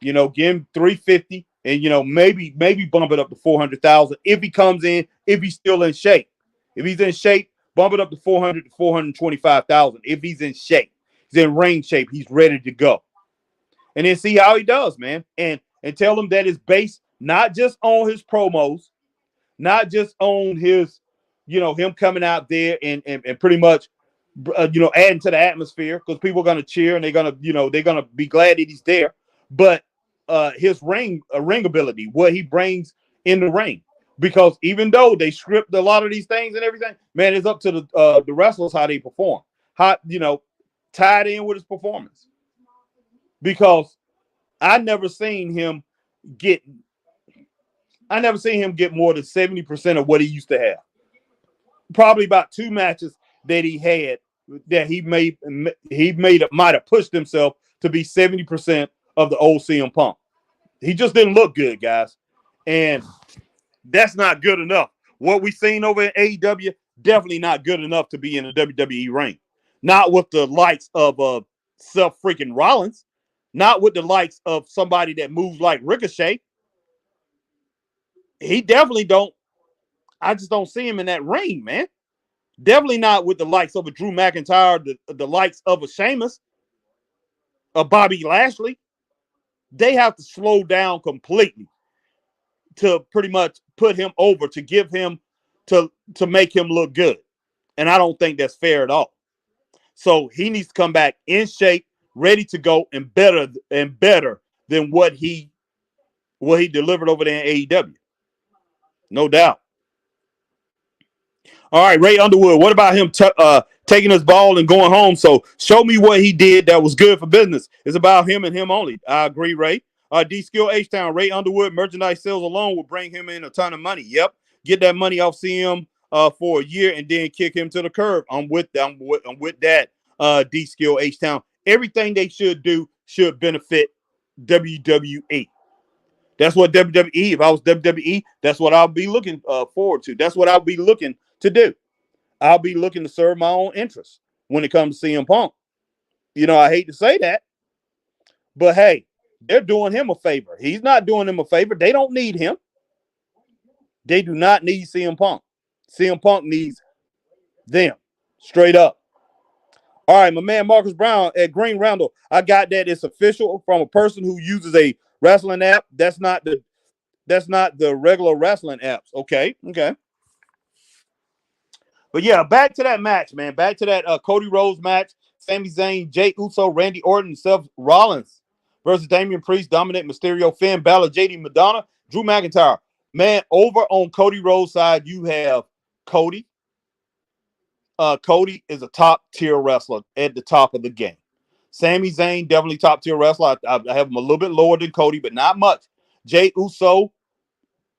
Give him 350 and maybe bump it up to 400,000 if he comes in, if he's still in shape. If he's in shape, bump it up to 400 to 425,000 if he's in shape. He's in ring shape, he's ready to go. And then see how he does, man. And tell him that it's based not just on his promos, not just on his, him coming out there and pretty much adding to the atmosphere, because people are going to cheer and they're going to be glad that he's there. But his ring ability, what he brings in the ring, because even though they script a lot of these things and everything, man, it's up to the wrestlers how they perform, how tied in with his performance. Because I never seen him get more than 70% of what he used to have. Probably about 2 matches that he had that he might have pushed himself to be 70% of the old CM Punk. He just didn't look good, guys. And that's not good enough. What we seen over in AEW, definitely not good enough to be in a WWE ring. Not with the likes of Seth freaking Rollins. Not with the likes of somebody that moves like Ricochet. He definitely don't. I just don't see him in that ring, man. Definitely not with the likes of a Drew McIntyre, the likes of a Sheamus, a Bobby Lashley. They have to slow down completely to pretty much put him over, to give him, to make him look good. And I don't think that's fair at all. So he needs to come back in shape, ready to go, and better than what he delivered over there in AEW. No doubt. All right, Ray Underwood, what about him taking his ball and going home? So show me what he did that was good for business. It's about him and him only. I agree, Ray. D-Skill H-Town, Ray Underwood, merchandise sales alone will bring him in a ton of money. Yep. Get that money off CM for a year and then kick him to the curb. I'm with that, D-Skill H-Town. Everything they should do should benefit WWE. That's what WWE, if I was WWE, that's what I'll be looking forward to. That's what I'll be looking to do. I'll be looking to serve my own interests when it comes to CM Punk. I hate to say that, but hey, they're doing him a favor. He's not doing them a favor. They don't need him. They do not need CM Punk. CM Punk needs them, straight up. All right, my man Marcus Brown at Green Roundel. I got that it's official from a person who uses a wrestling app. That's not the regular wrestling apps. Okay. But yeah, back to that match, man. Back to that Cody Rhodes match. Sami Zayn, Jey Uso, Randy Orton, Seth Rollins versus Damian Priest, Dominic Mysterio, Finn Balor, JD Madonna, Drew McIntyre. Man, over on Cody Rhodes' side, you have Cody. Cody is a top-tier wrestler at the top of the game. Sami Zayn, definitely top-tier wrestler. I have him a little bit lower than Cody, but not much. Jey Uso,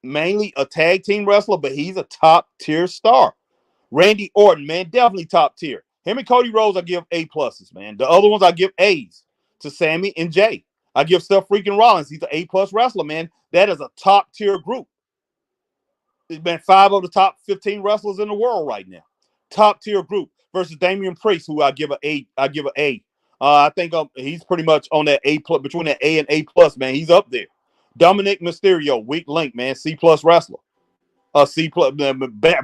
mainly a tag team wrestler, but he's a top-tier star. Randy Orton, man, definitely top-tier. Him and Cody Rhodes, I give A+, man. The other ones, I give A's to Sammy and Jay. I give Seth freaking Rollins. He's an A+ wrestler, man. That is a top-tier group. There's been 5 of the top 15 wrestlers in the world right now. Top-tier group versus Damian Priest, who I give an A. I think he's pretty much on that A+, between that A and A+, man. He's up there. Dominic Mysterio, weak link, man. C+ wrestler. A C+,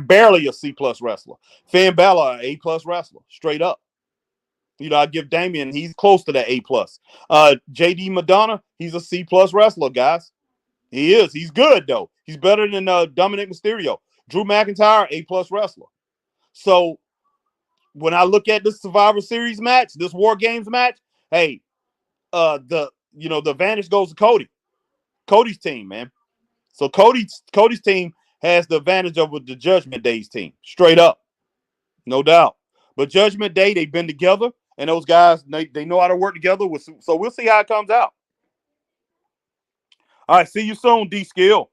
barely a C+ wrestler. Finn Balor, A+ wrestler, straight up. I give Damian, he's close to that A+. JD Madonna, he's a C+ wrestler, guys. He is. He's good, though. He's better than Dominic Mysterio. Drew McIntyre, A+ wrestler. So when I look at this Survivor Series match, this War Games match, hey, the advantage goes to Cody. Cody's team, man. So Cody's team has the advantage over the Judgment Day's team. Straight up. No doubt. But Judgment Day, they've been together, and those guys, they know how to work together. So we'll see how it comes out. All right, see you soon, D-Skill.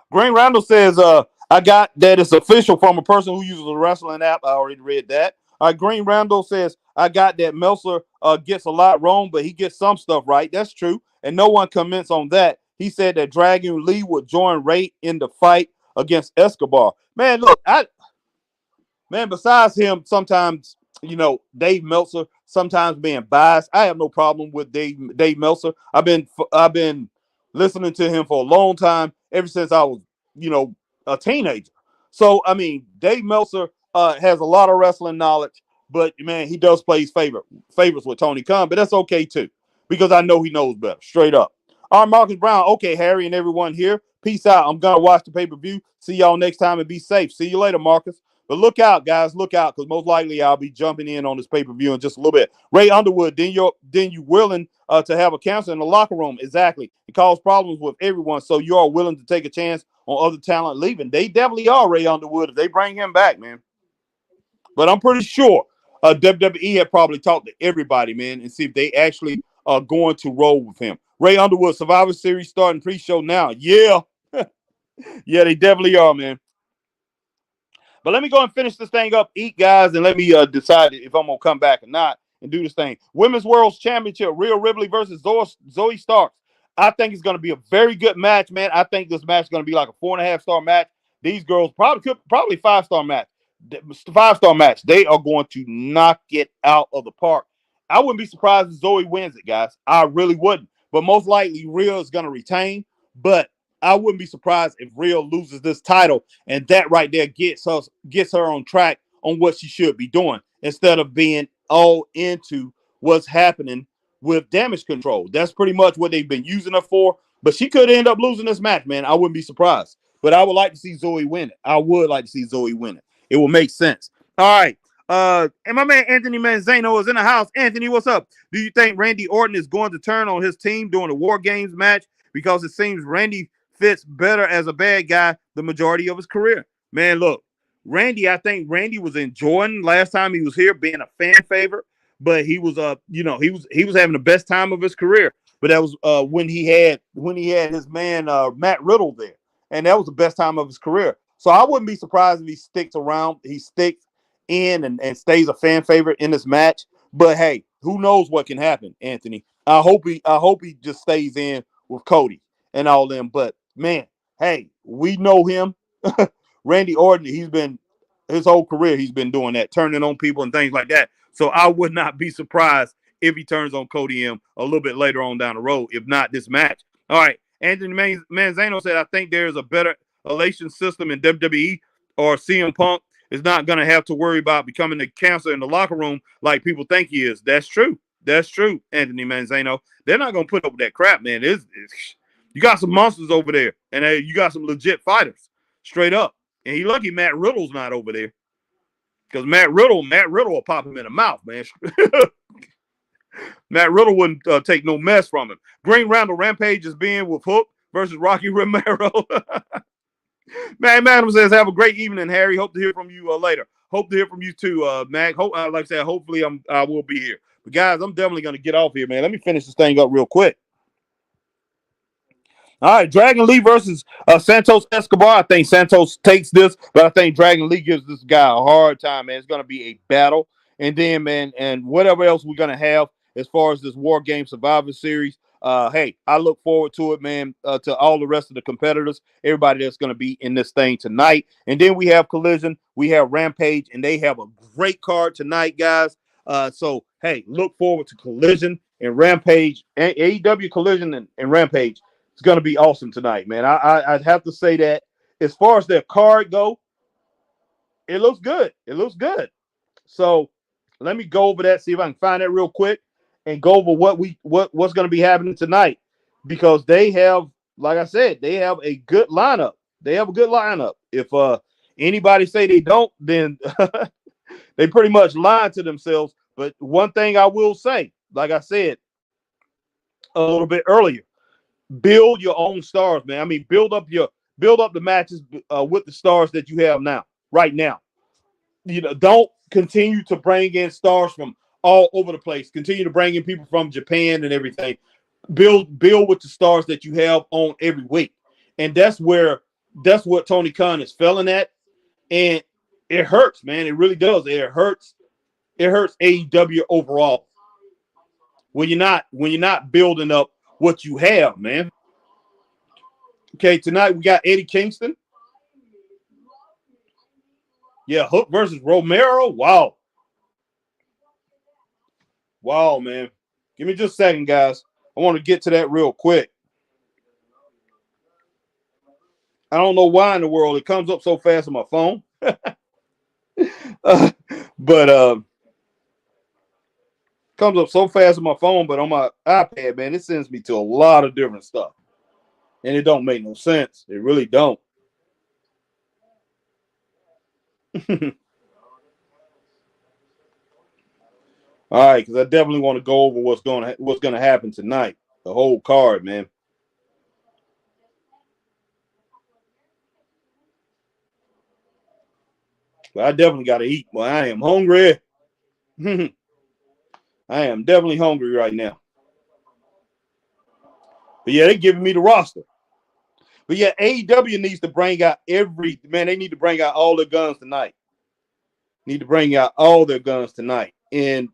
Green Randall says, I got that it's official from a person who uses a wrestling app. I already read that. All right, Green Randall says, I got that Meltzer gets a lot wrong, but he gets some stuff right. That's true. And no one comments on that. He said that Dragon Lee would join Ray in the fight against Escobar. Man, look, besides him, sometimes, Dave Meltzer sometimes being biased. I have no problem with Dave Meltzer. I've been listening to him for a long time, ever since I was, a teenager. So, I mean, Dave Meltzer has a lot of wrestling knowledge, but man, he does play his favorites with Tony Khan, but that's okay too, because I know he knows better, straight up. All right, Marcus Brown. Okay, Harry and everyone here. Peace out. I'm gonna watch the pay-per-view. See y'all next time and be safe. See you later, Marcus. But look out, guys. Look out, because most likely I'll be jumping in on this pay-per-view in just a little bit. Ray Underwood, then you willing to have a counselor in the locker room. Exactly. It caused problems with everyone, so you are willing to take a chance on other talent leaving. They definitely are, Ray Underwood, if they bring him back, man. But I'm pretty sure WWE had probably talked to everybody, man, and see if they actually are going to roll with him. Ray Underwood, Survivor Series starting pre-show now. Yeah. Yeah, they definitely are, man. But let me go and finish this thing up, eat, guys, and let me decide if I'm going to come back or not and do this thing. Women's World Championship, Rhea Ripley versus Zoe Starks. I think it's going to be a very good match, man. I think this match is going to be like a 4.5-star match. These girls probably 5-star match. 5-star match. They are going to knock it out of the park. I wouldn't be surprised if Zoe wins it, guys. I really wouldn't. But most likely, Rhea is going to retain. But I wouldn't be surprised if Rhea loses this title, and that right there gets her on track on what she should be doing, instead of being all into what's happening with Damage Control. That's pretty much what they've been using her for. But she could end up losing this match, man. I wouldn't be surprised. But I would like to see Zoe win it. I would like to see Zoe win it. It will make sense. All right. And my man Anthony Manzano is in the house. Anthony, what's up? Do you think Randy Orton is going to turn on his team during the War Games match? Because it seems Randy fits better as a bad guy the majority of his career. Man, look, I think Randy was enjoying last time he was here, being a fan favorite, but he was he was having the best time of his career. But that was when he had his man Matt Riddle there, and that was the best time of his career. So I wouldn't be surprised if he sticks around, he sticks in and stays a fan favorite in this match. But hey, who knows what can happen, Anthony? I hope he just stays in with Cody and all them. But man, hey, we know him. Randy Orton, his whole career, he's been doing that, turning on people and things like that. So I would not be surprised if he turns on Cody M a little bit later on down the road, if not this match. All right. Anthony Manzano said, I think there's a better elation system in WWE, or CM Punk is not going to have to worry about becoming a cancer in the locker room like people think he is. That's true. That's true, Anthony Manzano. They're not going to put up with that crap, man. You got some monsters over there, and you got some legit fighters, straight up. And he lucky Matt Riddle's not over there, because Matt Riddle will pop him in the mouth, man. Matt Riddle wouldn't take no mess from him. Green Randall Rampage is being with Hook versus Rocky Romero. Man, Madam says, have a great evening, Harry. Hope to hear from you later. Hope to hear from you too, Mac. Like I said, hopefully I will be here. But guys, I'm definitely going to get off here, man. Let me finish this thing up real quick. All right, Dragon Lee versus Santos Escobar. I think Santos takes this, but I think Dragon Lee gives this guy a hard time, man. It's going to be a battle. And then, man, and whatever else we're going to have as far as this War Game Survivor Series, hey, I look forward to it, man, to all the rest of the competitors, everybody that's going to be in this thing tonight. And then we have Collision, we have Rampage, and they have a great card tonight, guys. So, hey, look forward to Collision and Rampage, and AEW Collision and Rampage. It's going to be awesome tonight, man. I'd have to say that as far as their card go, it looks good. It looks good. So let me go over that, see if I can find that real quick and go over what's going to be happening tonight, because they have, like I said, they have a good lineup. They have a good lineup. If anybody say they don't, then they pretty much lying to themselves. But one thing I will say, like I said a little bit earlier, build your own stars, man. I mean, build up the matches with the stars that you have now, right now. Don't continue to bring in stars from all over the place. Continue to bring in people from Japan and everything. Build with the stars that you have on every week. And that's what Tony Khan is failing at. And it hurts, man. It really does. It hurts AEW overall. When you're not building up what you have, man. Okay, tonight we got Eddie Kingston. Yeah, Hook versus Romero. Wow. Wow, man. Give me just a second, guys. I want to get to that real quick. I don't know why in the world it comes up so fast on my phone. But comes up so fast on my phone, but on my iPad, man, it sends me to a lot of different stuff. And it don't make no sense. It really don't. All right, because I definitely want to go over what's going to happen tonight. The whole card, man. But I definitely got to eat. Well, I am hungry. I am definitely hungry right now. But yeah, they're giving me the roster. But yeah, AEW needs to bring out they need to bring out all their guns tonight. Need to bring out all their guns tonight. And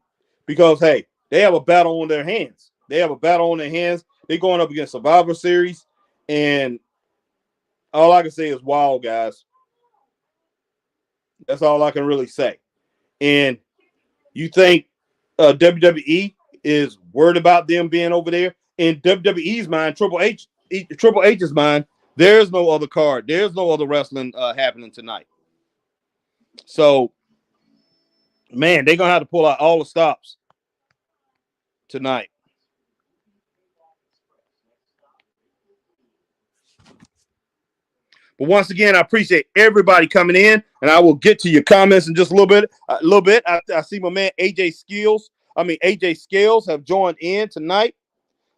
because, hey, they have a battle on their hands. They're going up against Survivor Series. And all I can say is, wow, guys. That's all I can really say. And you think WWE is worried about them being over there? In WWE's mind, Triple H's mind, there's no other card. There's no other wrestling happening tonight. So, man, they're going to have to pull out all the stops tonight. But once again, I appreciate everybody coming in, and I will get to your comments in just a little bit. I see my man AJ Scales have joined in tonight,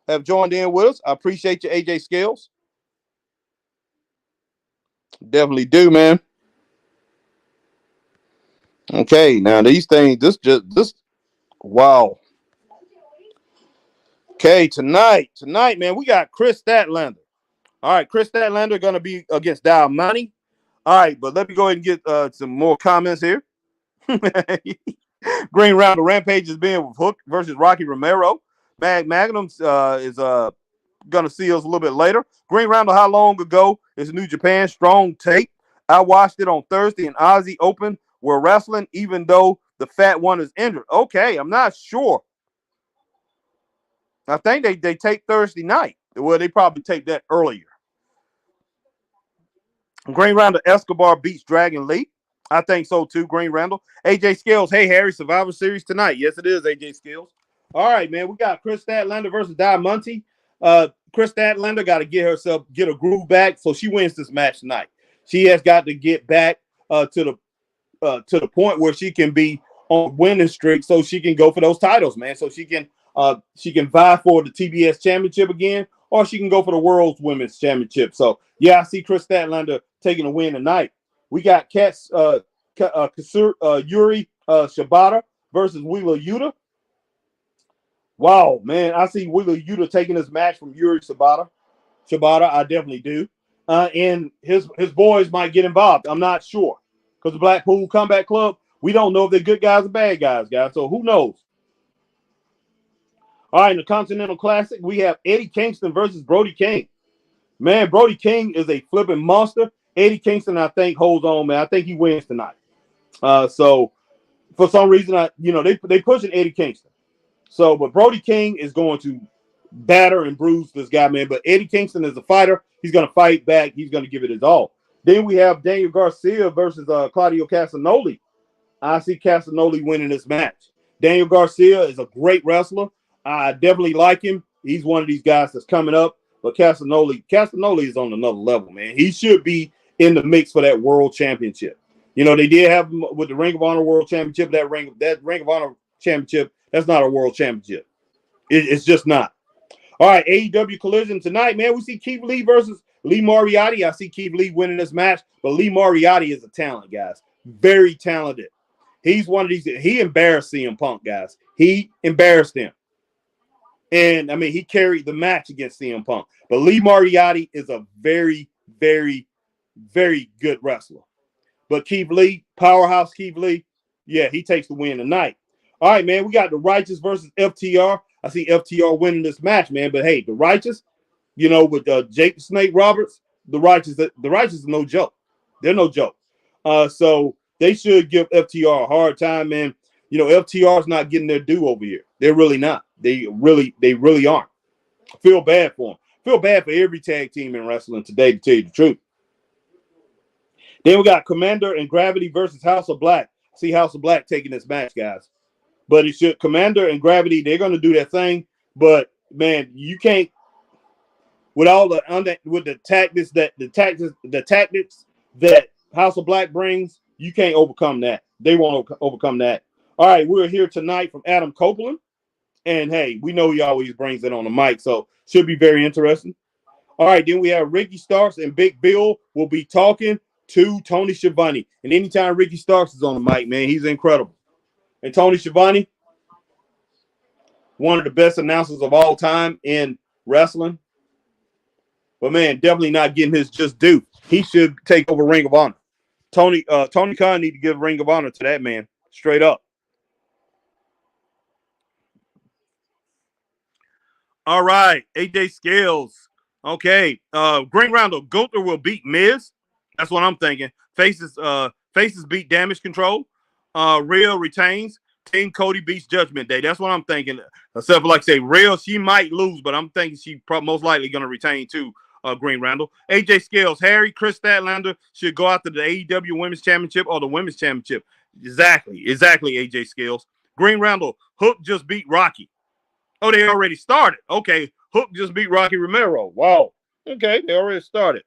have joined in with us. I appreciate you, AJ Scales. Definitely do, man. Okay, now these things, this, wow. Okay, tonight, man, we got Chris Statlander. All right, Chris Statlander going to be against Diamante. All right, but let me go ahead and get some more comments here. Green Round of Rampage is being with Hook versus Rocky Romero. Magnum is going to see us a little bit later. Green Round of how long ago is New Japan Strong tape. I watched it on Thursday, and Aussie Open were wrestling, even though the fat one is injured. Okay, I'm not sure. I think they taped Thursday night. Well, they probably taped that earlier. Green Randall Escobar beats Dragon Lee. I think so too, Green Randall. AJ Scales, hey Harry, Survivor Series tonight. Yes, it is, AJ Scales. All right, man. We got Chris Statlander versus Diamante. Chris Statlander got to get a groove back, so she wins this match tonight. She has got to get back to the point where she can be on winning streak, so she can go for those titles, man. So she can vie for the TBS Championship again, or she can go for the World's Women's Championship. So yeah, I see Chris Statlander taking a win tonight. We got Yuri Shibata versus Wheeler Yuta. Wow, man, I see Wheeler Yuta taking this match from Yuri Shibata. I definitely do. And his boys might get involved. I'm not sure. Because the Blackpool Combat Club, we don't know if they're good guys or bad guys. So who knows? All right, in the Continental Classic, we have Eddie Kingston versus Brody King. Man, Brody King is a flipping monster. Eddie Kingston, I think, holds on, man. I think he wins tonight. So for some reason, they pushing Eddie Kingston. So, but Brody King is going to batter and bruise this guy, man. But Eddie Kingston is a fighter. He's going to fight back. He's going to give it his all. Then we have Daniel Garcia versus Claudio Castagnoli. I see Castagnoli winning this match. Daniel Garcia is a great wrestler. I definitely like him. He's one of these guys that's coming up. But Castagnoli is on another level, man. He should be in the mix for that world championship. They did have him with the Ring of Honor World Championship. That Ring of Honor Championship, that's not a world championship. It's just not. All right, AEW Collision tonight, man. We see Keith Lee versus Lee Moriarty. I see Keith Lee winning this match, but Lee Moriarty is a talent, guys. Very talented. He's one of these. He embarrassed CM Punk, guys. He embarrassed him. And, he carried the match against CM Punk. But Lee Moriarty is a very, very, very good wrestler. But Keith Lee, powerhouse Keith Lee, yeah, he takes the win tonight. All right, man, we got the Righteous versus FTR. I see FTR winning this match, man. But, hey, the Righteous, with Jake the Snake Roberts, the Righteous is no joke. They're no joke. So they should give FTR a hard time, and FTR's not getting their due over here. They're really not. They really aren't. Feel bad for them. Feel bad for every tag team in wrestling today, to tell you the truth. Then we got Commander and Gravity versus House of Black. See House of Black taking this match, guys. But it should Commander and Gravity, they're going to do their thing. But man, you can't with all the tactics that House of Black brings, you can't overcome that. They won't overcome that. All right, we're here tonight from Adam Copeland. And hey, we know he always brings it on the mic, so should be very interesting. All right, then we have Ricky Starks and Big Bill will be talking to Tony Schiavone. And anytime Ricky Starks is on the mic, man, he's incredible. And Tony Schiavone, one of the best announcers of all time in wrestling. But man, definitely not getting his just due. He should take over Ring of Honor. Tony Khan need to give Ring of Honor to that man, straight up. All right, AJ Scales. Okay, Green Roundel, Gunther will beat Miz. That's what I'm thinking. Faces beat Damage Control. Real retains. Team Cody beats Judgment Day. That's what I'm thinking. Except for, like I say, Real, she might lose, but I'm thinking she most likely going to retain too. Green Roundel. AJ Scales, Harry, Chris Statlander should go after the AEW Women's Championship or the Women's Championship. Exactly, AJ Scales. Green Roundel, Hook just beat Rocky. Oh, they already started. Okay, Hook just beat Rocky Romero. Wow. Okay, they already started.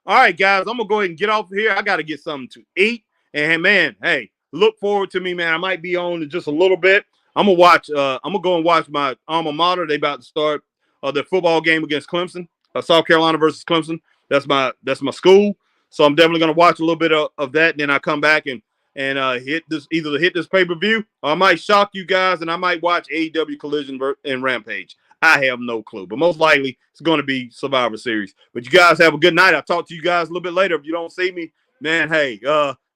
All right, guys, I'm going to go ahead and get off here. I got to get something to eat. And, man, hey, look forward to me, man. I might be on in just a little bit. I'm going to go and watch my alma mater. They about to start the football game against Clemson, South Carolina versus Clemson. That's my school. So I'm definitely going to watch a little bit of that. And then I come back and hit this pay-per-view, or I might shock you guys and I might watch AEW Collision and Rampage. I have no clue, but most likely it's going to be Survivor Series. But you guys have a good night. I'll talk to you guys a little bit later. If you don't see me, man, hey,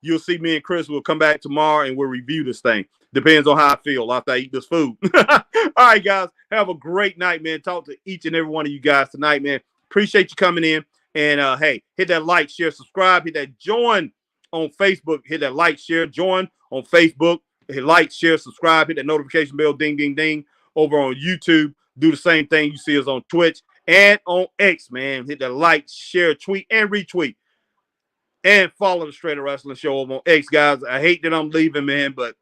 you'll see me and Chris. We'll come back tomorrow and we'll review this thing. Depends on how I feel after I eat this food. All right, guys, have a great night, man. Talk to each and every one of you guys tonight, man. Appreciate you coming in. And, hey, hit that like, share, subscribe, hit that join on Facebook. Hit that like, share, join on Facebook. Hit like, share, subscribe, hit that notification bell, ding, ding, ding. Over on YouTube, do the same thing you see us on Twitch and on X, man. Hit that like, share, tweet, and retweet. And follow the Straight Up Wrestling Show over on X, guys. I hate that I'm leaving, man, but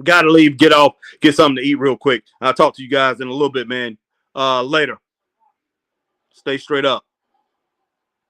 gotta leave, get off, get something to eat real quick. I'll talk to you guys in a little bit, man. Later. Stay straight up.